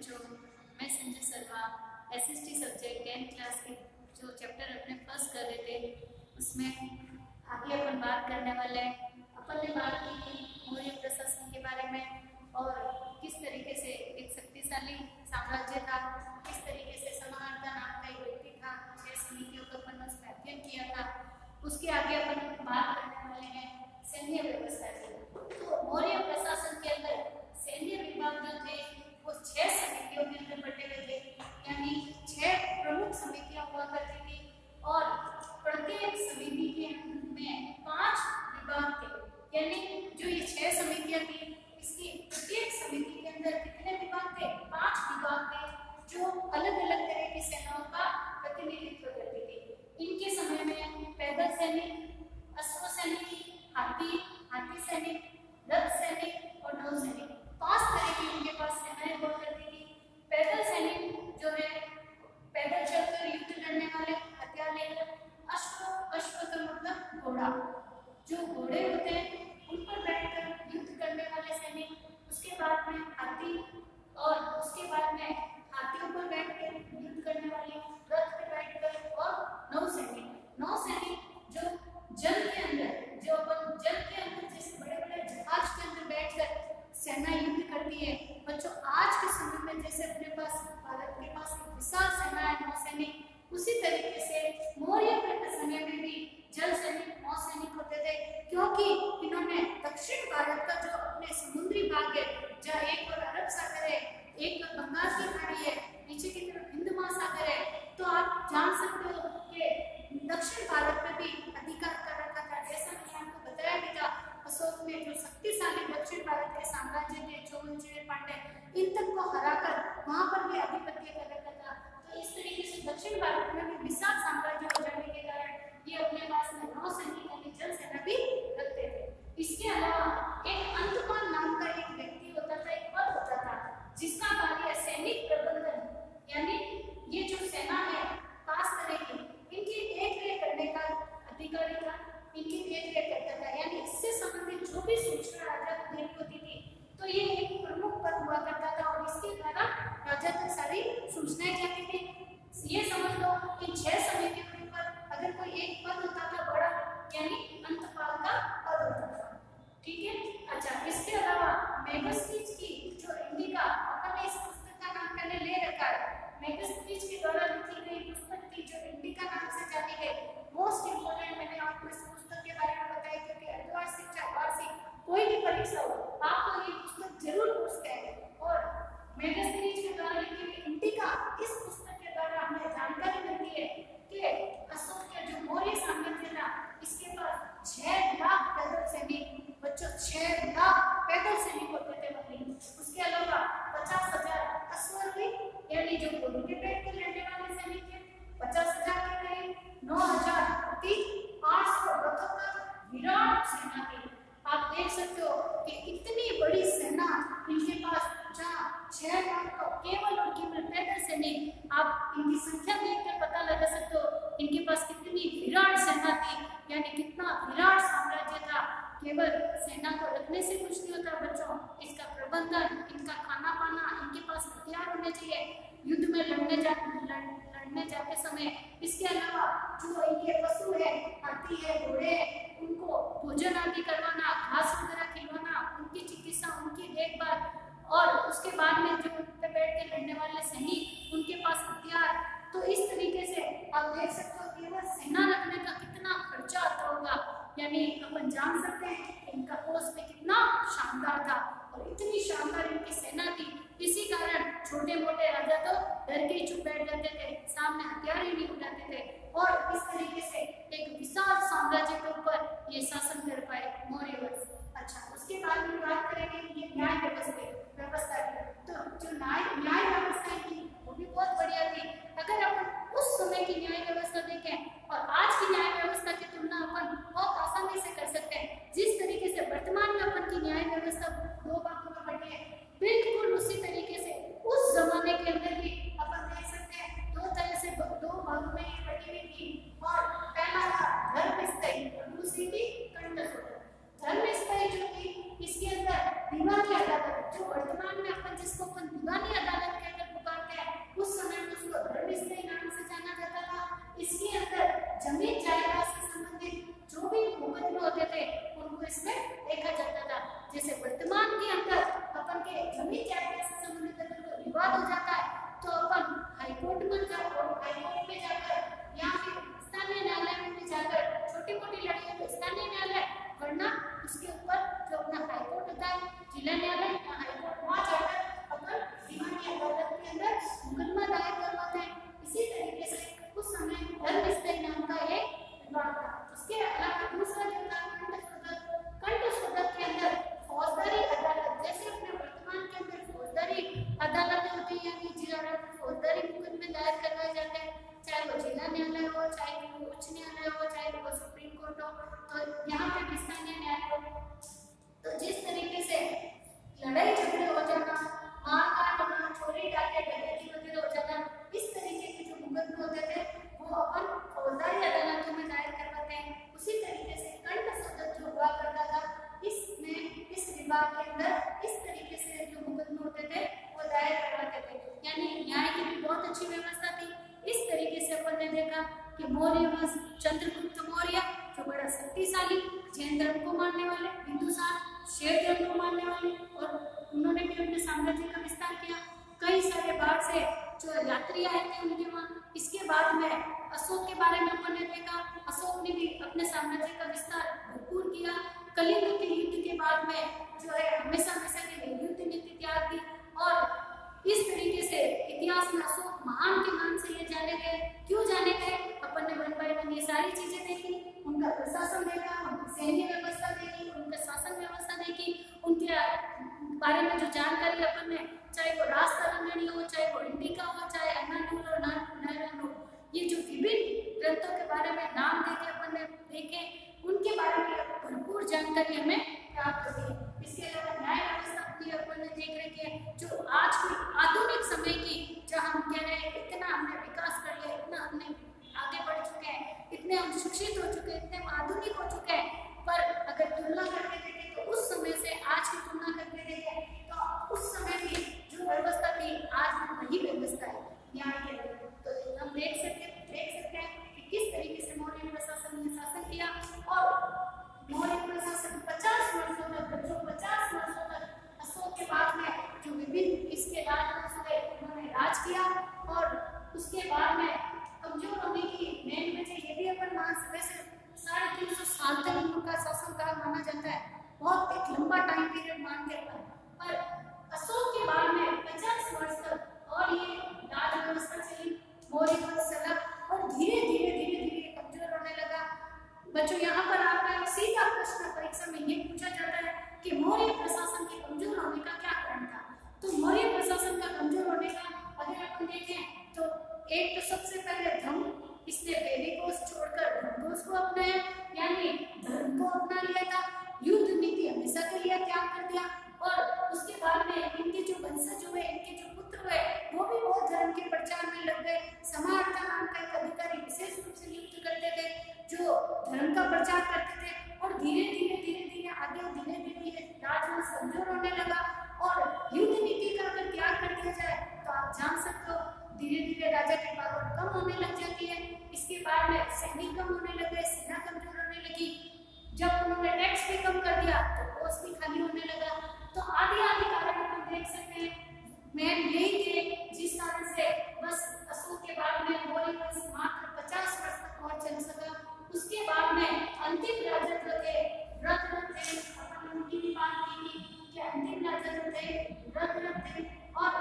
बच्चों, मैं Sanjay Sharma SST subject 10th class के जो चैप्टर अपने फर्स्ट कर रहे थे उसमें आगे अपन बात करने वाले हैं। अपन ने बात की थी मौर्य प्रशासन के बारे में और किस तरीके से एक शक्तिशाली साम्राज्य था, किस तरीके से समाहर्ता नाम का एक व्यक्ति था, 6 समितियों का अपन उसमें अध्ययन किया था। उसके आगे अपन बात करने वाले हैं सैन्य व्यवस्था की। तो मौर्य प्रशासन के अंदर सैन्य विभाग जो थे वो 6 समितियों के अंदर बटे हुए थे, यानी 6 प्रमुख समितियां हुआ करती थी और प्रत्येक समिति के में 5 विभाग थे। यानी जो ये 6 समितियां थी इसकी प्रत्येक समिति के अंदर कितने विभाग थे? 5 विभाग थे जो अलग अलग तरह की सेनाओं का प्रतिनिधित्व करती थी। इनके समय में पैदल सैनिक, अश्व सैनिक, हाथी सैनिक, रथ सैनिक और नौ सैनिक, 5 तरह की उनके पास सेनाएं हुआ करती थी। पैदल सैनिक जो है पैदल चलकर युद्ध लड़ने वाले, हथियार लेकर। अश्व का मतलब घोड़ा, जो घोड़े होते हैं उन पर बैठकर युद्ध करने वाले सैनिक। उसके बाद में हाथी और उसके बाद में हाथियों पर बैठकर युद्ध करने वाले, रथ पर बैठकर और नौ सैनिक जो जल के अंदर, जो अपन जल के अंदर जैसे बड़े बड़े जहाज के अंदर बैठकर सेना युद्ध करती है। बच्चों आज के समय में जैसे अपने पास भारत के पास एक विशाल सेना है नौसैनिक, उसी तरीके से मौर्य के समय में भी जल सैनिक, नौसैनिक होते थे, क्योंकि इन्होंने दक्षिण भारत का जो अपने समुद्री भाग है, जहाँ एक और अरब सागर है, एक और बंगाल की खाड़ी है, नीचे की तरफ हिंद महासागर है, तो आप जान सकते हो कि दक्षिण भारत में भी अधिकार कर रखा था। जैसा मैंने आपको बताया भी था, अशोक ने जो शक्तिशाली दक्षिण भारत के साम्राज्य थे, चोल, चेर, पांड्य, इन तक को हराकर वहां पर भी आधिपत्य कर रखा था। तो इस तरीके से दक्षिण भारत में भी विशाल साम्राज्य हो जाने के कारण ये अपने पास में नौ सैनिक यानी जल सेना भी रखते थे। इसके अलावा एक अंतपाल नाम का एक व्यक्ति होता था, एक पद होता था, जिसका कार्य सैनिक प्रबंधन, यानी ये जो सेना है 5 तरह की, इनकी देख-रेख करने का अधिकारी था, इनकी देख-रेख करता था। यानी इससे संबंधित जो भी सूचना राजा को देनी होती थी तो ये एक प्रमुख पद हुआ करता था और इसके द्वारा राजा तक सारी सूचनाएं जाती थी। ये समझ लो इन 6 समितियों के ऊपर अगर कोई एक पद होता था बड़ा, यानी अंतपाल का पद होता था। ठीक है, अच्छा, इसके अलावा मेगास्थनीज की जो इंडिका, अपन ने इस पुस्तक का नाम पहले ले रखा है, मेगास्थनीज के द्वारा लिखी गई पुस्तक थी जो इंडिका नाम से जानी गई। मोस्ट इंपोर्टेंट, मैंने आपको इस पुस्तक के बारे में बताया क्योंकि अर्धवार्षिक चाहे वार्षिक कोई भी परीक्षा हो आपको ये पुस्तक जरूर पूछते हैं। और मेगास्थनीज के द्वारा लिखी गई इंडिका, इस पुस्तक के द्वारा हमें जानकारी मिलती है कि अशोक का जो मौर्य साम्राज्य था इसके पास 6 लाख पैदल सैनिक, बच्चों 6 लाख पैदल सैनिक होते थे वहीं। उसके अलावा 50,000 अश्वारोही यानी जो घोड़ों के पेट पर लड़ने वाले सैनिक थे, 50,000 के करीब, 9,000 हाथी, 800 रथों का विराट सेना थी। आप देख सकते हो कि इतनी बड़ी सेना इनके पास, जहाँ 6 लाख का केवल और केवल पैदल सैनिक, आप इनकी संख्या देखकर पता लगा सकते हो इनके पास कितनी विराट सेना थी, यानी कितना विराट साम्राज्य था। केवल सेना को रखने से कुछ नहीं होता बच्चों, इसका प्रबंधन, इनका खाना पाना, इनके पास हथियार होने चाहिए युद्ध में लड़ने जाते समय। इसके अलावा जो इनके पशु है, हाथी है, घोड़े है, उनको भोजन आदि करवाना, घास वगैरह खिलवाना, उनकी चिकित्सा, उनकी देखभाल, और उसके बाद में जो उन पर बैठ के लड़ने वाले सैनिक, उनके पास हथियार। तो इस तरीके से आप देख सकते हो कि वह सेना रखने का कितना खर्चा आता होगा, यानी अपन जान सकते हैं कि इनका कोष में कितना शानदार था और इतनी शानदार इनकी सेना थी। इसी कारण छोटे मोटे राजा तो डर के ही चुप बैठ जाते थे, सामने हथियार ही नहीं उठाते थे और इस तरीके से एक विशाल साम्राज्य के ऊपर ये शासन कर पाए मौर्य वंश। अच्छा, उसके बाद में बात करेंगे ये न्याय व्यवस्था की। तो जो न्याय व्यवस्था थी वो भी बहुत बढ़िया थी। अगर अपन उस समय की न्याय व्यवस्था देखें और आज की न्याय व्यवस्था की तुलना अपन बहुत आसानी से कर सकते हैं। जिस तरीके से वर्तमान में अपन की न्याय व्यवस्था 2 भागों में बटी है, बिल्कुल उसी तरीके से उस जमाने के अंदर भी अपन देख सकते हैं 2 तरह से 2 भागों में बटी हुई थी। और पहला था धर्मस्थयी और दूसरी थी कंटशोधन। धर्मस्थयी जो थी इसके अंदर दीवानी अदालत, जो वर्तमान में अपन जिसको अपन दीवानी अदालत कहते ये जमीन जायदाद से संबंधित अगर कोई विवाद हो जाता है तो अपन हाईकोर्ट में जाकर या फिर स्थानीय न्यायालय में जाकर छोटी मोटी लड़ाई तो स्थानीय न्यायालय, वरना उसके ऊपर जो अपना हाईकोर्ट होता है, जिला न्यायालय या हाईकोर्ट, वहां जाकर अपन दीवानी अदालत के अंदर मुकदमा दायर करवाते हैं। इसी तरीके से उस समय धर्म स्थायी नाम का एक विभाग था। उसके अलावा दूसरा जो था कंठ शोधक के अंदर फौजदारी अदालत, जैसे अपने वर्तमान के अंदर फौजदारी अदालतें होती है, यानी जिला फौजदारी मुकदमे दायर करवाए जाते हैं, चाहे वो जिला न्यायालय हो, चाहे वो उच्च न्यायालय हो, चाहे वो सुप्रीम कोर्ट हो, तो यहाँ पे भी स्थानीय न्यायालय हो। तो जिस तरीके से लड़ाई झगड़े हो जाना, मारकाट होना, चोरी डाके डकैती वगैरह हो जाना, इस तरीके के जो मुकदमे होते थे वो अपन फौजदारी अदालतों में दायर करवाते हैं। उसी तरीके से कंठ शोधक जो हुआ करता था, इसमें इस विभाग के अंदर इस तरीके से जो मुकदमे होते थे वो दायर करवाते थे, यानी न्याय की भी बहुत अच्छी व्यवस्था थी। इस तरीके से अपन ने देखा कि मौर्य वंश, चंद्रगुप्त मौर्य जो बड़ा शक्तिशाली, जैन धर्म को मानने वाले, बिंदुसार शैव धर्म को मानने वाले, और उन्होंने भी अपने साम्राज्य का विस्तार किया। कई सारे बाहर से जो यात्री आए थे उनके वहाँ। इसके बाद में अशोक के बारे में अपन ने देखा, अशोक ने भी अपने साम्राज्य का विस्तार भरपूर किया। कलिंग के युद्ध के बाद में जो है हमेशा के लिए युद्ध नीति त्याग दी, और इस तरीके से इतिहास में अशोक महान के नाम से ये जाने गए। क्यों जाने गए? अपन ने 1 बाय 1 ये सारी चीजें देखी, उनका प्रशासन देखा, उनकी सैन्य व्यवस्था देखी, उनका शासन व्यवस्था देखी, उनके बारे में जो जानकारी अपन ने, चाहे वो राजतरंगिणी हो, चाहे वो इंडिका हो, चाहे अन्नानूर और नारायणूर, ये जो विभिन्न ग्रंथों के बारे में नाम देके अपन ने देखे, उनके बारे में भरपूर जानकारी हमें प्राप्त होती है। इसके अलावा न्याय व्यवस्था भी अपन ने देख रखी है, जो आज की आधुनिक समय की, जहाँ हम कह रहे हैं इतना हमने विकास कर लिया, इतना हमने आगे बढ़ चुके हैं, इतने हम शिक्षित हो चुके हैं, इतने आधुनिक हो चुके हैं, पर अगर तुलना करके देखें तो उस समय से आज की तुलना करके देखें तो उस समय की जो व्यवस्था थी आज भी वही व्यवस्था है न्याय के लिए। तो हम देख सकते हैं कि किस तरीके से मौर्य प्रशासन ने शासन किया, और मौर्य प्रशासन 50 वर्षों तक, जो 50 वर्षों तक अशोक के बाद में जो विभिन्न इसके राजवंश हुए उन्होंने राज किया, और उसके बाद में कमजोर होने की मेन वजह ये भी अपन मान सकते हैं 350 साल तक उनका शासनकाल माना जाता है, बहुत एक लंबा टाइम पीरियड मान के पर अशोक के बाद में 50 वर्ष तक और ये राज व्यवस्था चली, मौर्य वंश चला, और धीरे धीरे कमजोर होने लगा। बच्चों यहाँ पर आपका एक सीधा प्रश्न परीक्षा में ये पूछा जाता है कि मौर्य प्रशासन के कमजोर होने का क्या कारण था। तो मौर्य प्रशासन का कमजोर होने का अगर अपन देखें तो एक तो सबसे पहले धर्म, इसने वैदिकों छोड़कर धर्मों को अपनाया, यानी धर्म को अपना लिया था, युद्ध नीति हमेशा के लिए त्याग कर दिया, और उसके बाद में इनके जो वंशज हुए, इनके जो पुत्र हुए, वो भी बहुत धर्म के प्रचार में लग गए। समार्थ नाम का एक अधिकारी विशेष रूप से नियुक्त करते थे जो धर्म का प्रचार करते थे, और धीरे धीरे आगे राजवंश कमजोर होने लगा, और युद्ध नीति का अगर त्याग कर दिया जाए तो आप जान सकते हो धीरे धीरे राजा की पावर कम होने लग जाती है। इसके बाद में सैनिक कम होने लगे, सेना कमजोर होने लगी, जब उन्होंने टैक्स भी कम कर दिया तो पोस्ट भी खाली होने लगा। तो आदि कारण हम देख सकते हैं, मैं यही थे जिस कारण से बस अशोक के बाद में मौर्य वंश मात्र 50 वर्ष तक और चल सका। उसके बाद में अंतिम राजत्व थे रत्न थे, अपन उनकी भी बात की थी कि अंतिम राजत्व थे रत्न थे, और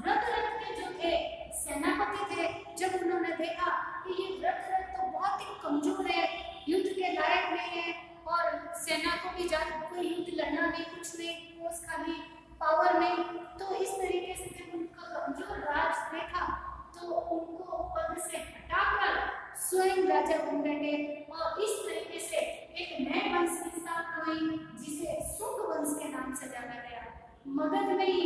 रत्न के जो थे सेनापति थे। जब उन्होंने देखा कि ये रत्न तो बहुत ही कमजोर है, युद्ध के लायक नहीं है, और सेना को भी ज्यादा कोई युद्ध लड़ना नहीं, कुछ नहीं, पोस्ट खाली, पावर नहीं, तो इस तरीके से जब उनका कमजोर राज देखा तो उनको पद से हटाकर स्वयं राजा बन बैठे, और इस तरीके से एक नए वंश की स्थापना हुई जिसे शुंग वंश के नाम से जाना गया। मगध में ही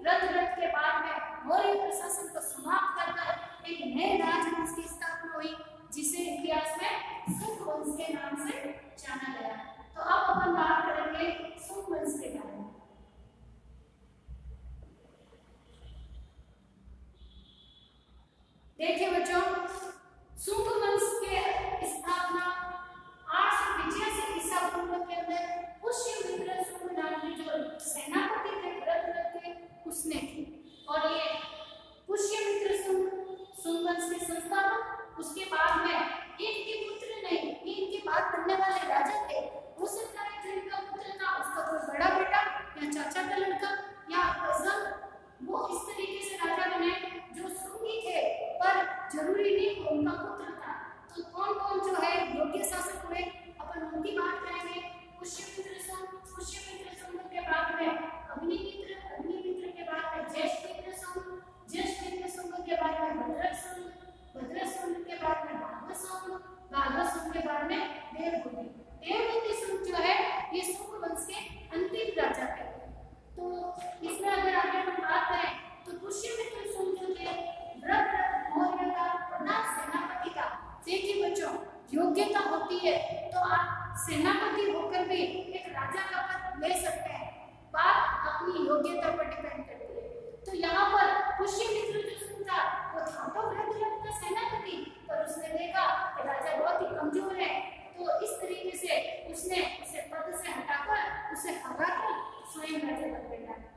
रथ के बाद में मौर्य प्रशासन को समाप्त कर एक नए राजवंश की स्थापना हुई जिसे इतिहास में शुंग वंश के नाम से जाना गया। तो अब अपन बात करेंगे शुंग वंश के बारे में। देखिए बच्चों, शुंग वंश के स्थापना 885 ईसा पूर्व के अंदर पुष्यमित्र शुंग नाम के जो सेनापति थे,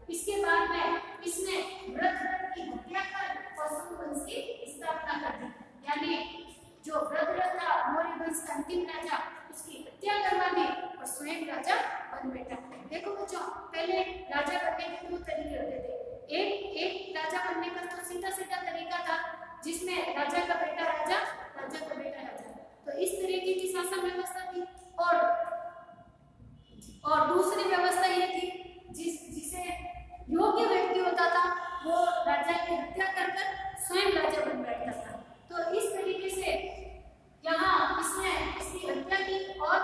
इसके बाद में इसने वृत्रथ की हत्या कर और शुंग वंश की स्थापना कर दी, यानी जो वृत्रथ था मौर्य वंश का अंतिम राजा, उसकी हत्या करवा दी और स्वयं राजा बन बैठा। देखो बच्चों, पहले राजा बनने के दो तरीके होते थे। एक राजा बनने का तो सीधा सीधा तरीका था जिसमें राजा का बेटा राजा, राजा का बेटा राजा, तो इस तरीके की शासन व्यवस्था थी। और दूसरी व्यवस्था ये थी जिसे योग्य व्यक्ति होता था वो राजा की हत्या कर स्वयं राजा बन बैठता था। तो इस तरीके से यहाँ इसने इसकी हत्या की और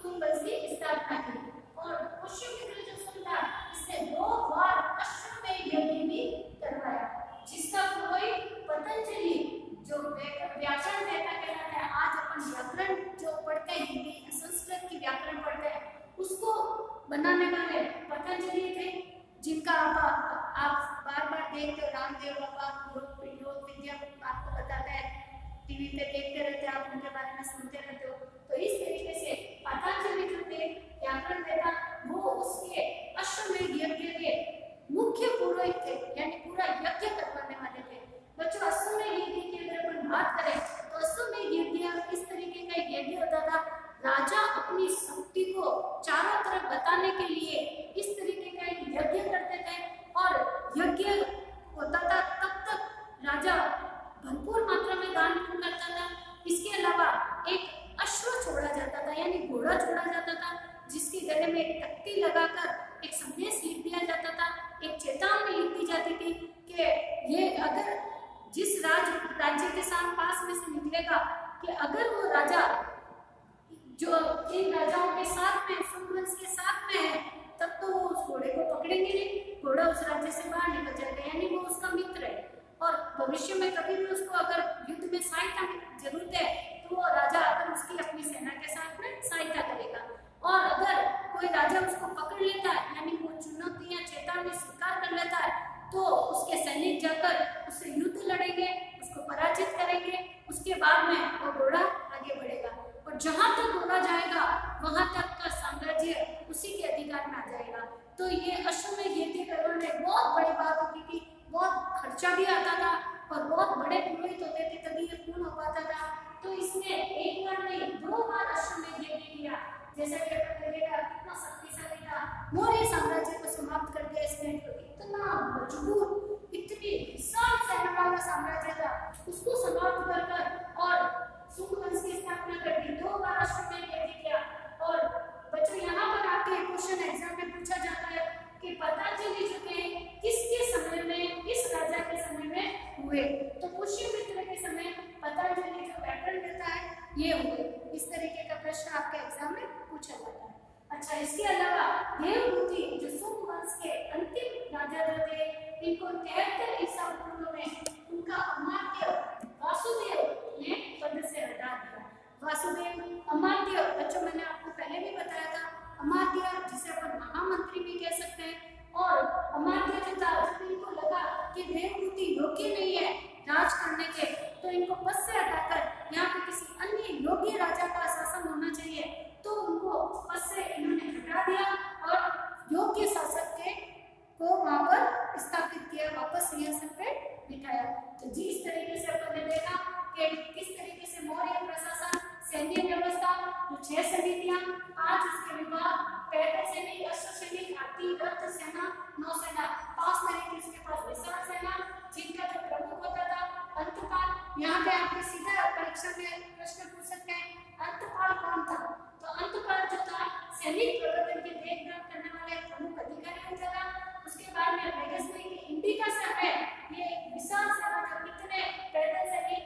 शुंग वंश की स्थापना की। और पुष्यमित्र जो शुंग था इसने 2 बार अश्वमेध यज्ञ भी करवाया, जिसका कोई पतंजलि जो व्याकरण वेता कहलाता है, आज अपन व्याकरण जो पढ़ते हैं हिंदी संस्कृत की व्याकरण पढ़ते हैं, उसको बनाने वाले पतंजलि थे, जिनका आप बार बार देखते हो। रामदेव बाबा योग विद्या आपको बताता है, टीवी पे देखते रहते हैं, आप उनके बारे में सुनते रहते हो। तो इस तरीके से पतंजलि जो थे व्याकरण वेता, वो उसके अश्वमेध यज्ञ के मुख्य पुरोहित थे, यानी पूरा यज्ञ करवाने वाले थे। बच्चों, अश्वमेध यज्ञ की अगर अपन बात करें तो अश्वमेध यज्ञ इस तरीके का एक यज्ञ होता था। राजा अपनी शक्ति को चारों तरफ बताने के लिए इस तरीके का एक यज्ञ करते थे, और यज्ञ होता था तब तक राजा भरपूर मात्रा में दान पुण्य करता था। इसके अलावा एक अश्व छोड़ा जाता था, यानी घोड़ा छोड़ा जाता था, जिसके गले में एक तख्ती लगाकर एक संदेश लिख दिया जाता था, एक चेतावनी लिख दी जाती थी कि ये अगर जिस राज्य के साथ पास में से निकलेगा कि अगर वो राजा जो इन राजाओं के साथ में शुंग वंश के साथ में है, तब तो वो उस घोड़े को पकड़ेंगे नहीं, घोड़ा उस राज्य से बाहर निकल जाएगा, यानी वो उसका मित्र है। और भविष्य में कभी भी उसको अगर युद्ध में सहायता की जरूरत है तो वो राजा आकर उसकी अपनी सेना के साथ में सहायता करेगा। और अगर कोई राजा उसको पकड़ लेता है, यानी वो चुनौती या चेतावनी स्वीकार कर लेता है, तो उसके सैनिक जाकर उससे युद्ध लड़ेंगे, उसको पराजित करेंगे, उसके बाद में वो घोड़ा आगे बढ़ेगा और जहां तक घोड़ा जाएगा वहां तक का साम्राज्य उसी के अधिकार में आ जाएगा। तो ये अश्वमेध यज्ञ करवाने बहुत बड़ी बात होती थी, बहुत खर्चा भी आता था और बहुत बड़े पुरोहित होते थे, तभी ये पूर्ण हो पाता था। तो इसने एक बार नहीं 2 बार अश्वमेध यज्ञ किया। जैसा कि अपन देखा कितना शक्तिशाली था, मौर्य साम्राज्य को समाप्त कर दिया इसने। तो इतना मजबूत, इतनी विशाल सेना वाला साम्राज्य था, उसको समाप्त कर और शुंग वंश की स्थापना कर दी। 2 बार अश्वमेध यज्ञ किया। और बच्चों, यहाँ पर आपके क्वेश्चन एग्जाम में पूछा जाता है कि पतंजलि जो थे किसके समय में, किस राजा के समय में हुए? तो पुष्यमित्र के समय पतंजलि जो व्याकरण देता है ये हुए। इस तरीके का प्रश्न आपके एग्जाम में पूछा जाता है। अच्छा, इसके अलावा देवहूति जो शुंग वंश के अंतिम राजा जो थे, इनको 73 ईसा पूर्व में उनका अमात्य वासुदेव ने पद से हटा दिया। वासुदेव अमात्य, बच्चों मैंने आपको पहले भी बताया था, अमात्य जिसे अपन महामंत्री भी कह सकते हैं। और अमात्य जो था, जब इनको लगा कि देवहूति योग्य नहीं है राज करने के, तो इनको पद से हटाकर यहाँ पे किसी अन्य योग्य राजा का शासन होना चाहिए, तो उनको पद से इन्होंने हटा दिया और योग्य शासक के को वहां पर स्थापित किया, वापस सिंहासन पे बिठाया। तो जिस तरीके से अपन ने देखा कि किस तरीके से मौर्य प्रशासन, सैन्य व्यवस्था, 6 समितियां, 5 उसके विभाग, पैदल सैनिक, अश्व सैनिक, हाथी, रथ सेना, नौसेना, 5 तरह की उसके पास विशाल सेना, जिनका जो प्रमुख होता था अंतपाल। यहाँ पे आपके सीधा परीक्षा में प्रश्न पूछ सकते हैं, अंतपाल कौन था? तो अंतपाल जो था सैनिक प्रबंधन की देखभाल करने वाले प्रमुख अधिकारी होता था। उसके बाद में मेगसनी की इंडिका से है, ये एक विशाल सेना जो कितने पैदल सैनिक,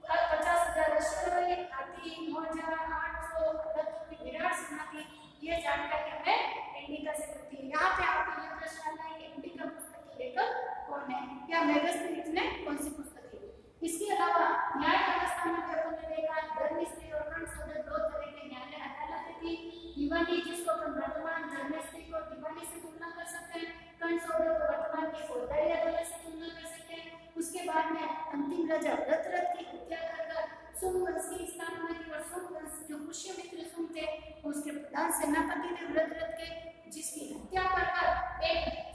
50,000 अश्वारोही, हाथी, मौजा, 800 रथों की विराट सेना थी। ये जानकारी हमें इंडिका से मिलती है। यहाँ पे आपको ये प्रश्न आता है कि इंडिका पुस्तक के लेखक कौन है, या मेगसनी ने कौन सी पुस्तक लिखी? इसके अलावा न्याय व्यवस्था में अपन ने देखा धर्मस्थली और खंड सौदे 2 तरह के न्यायालय अदालतें थी। दीवानी, जिसको अपन वर्तमान धर्मस्थली को दीवानी से तुलना कर सकते हैं, खंड सौदे को वर्तमान की फौजदारी अदालत से तुलना कर सकते हैं। उसके बाद में अंतिम राजा वृत्रथ की हत्या कर शुंग वंश की स्थापना की। और शुंग वंश जो पुष्यमित्र शुंग थे, उसके प्रधान सेनापति थे वृत्रथ के, जिसकी हत्या कर एक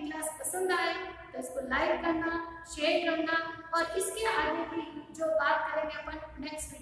क्लास पसंद आए तो इसको लाइक करना, शेयर करना और इसके आगे भी जो बात करेंगे अपन नेक्स्ट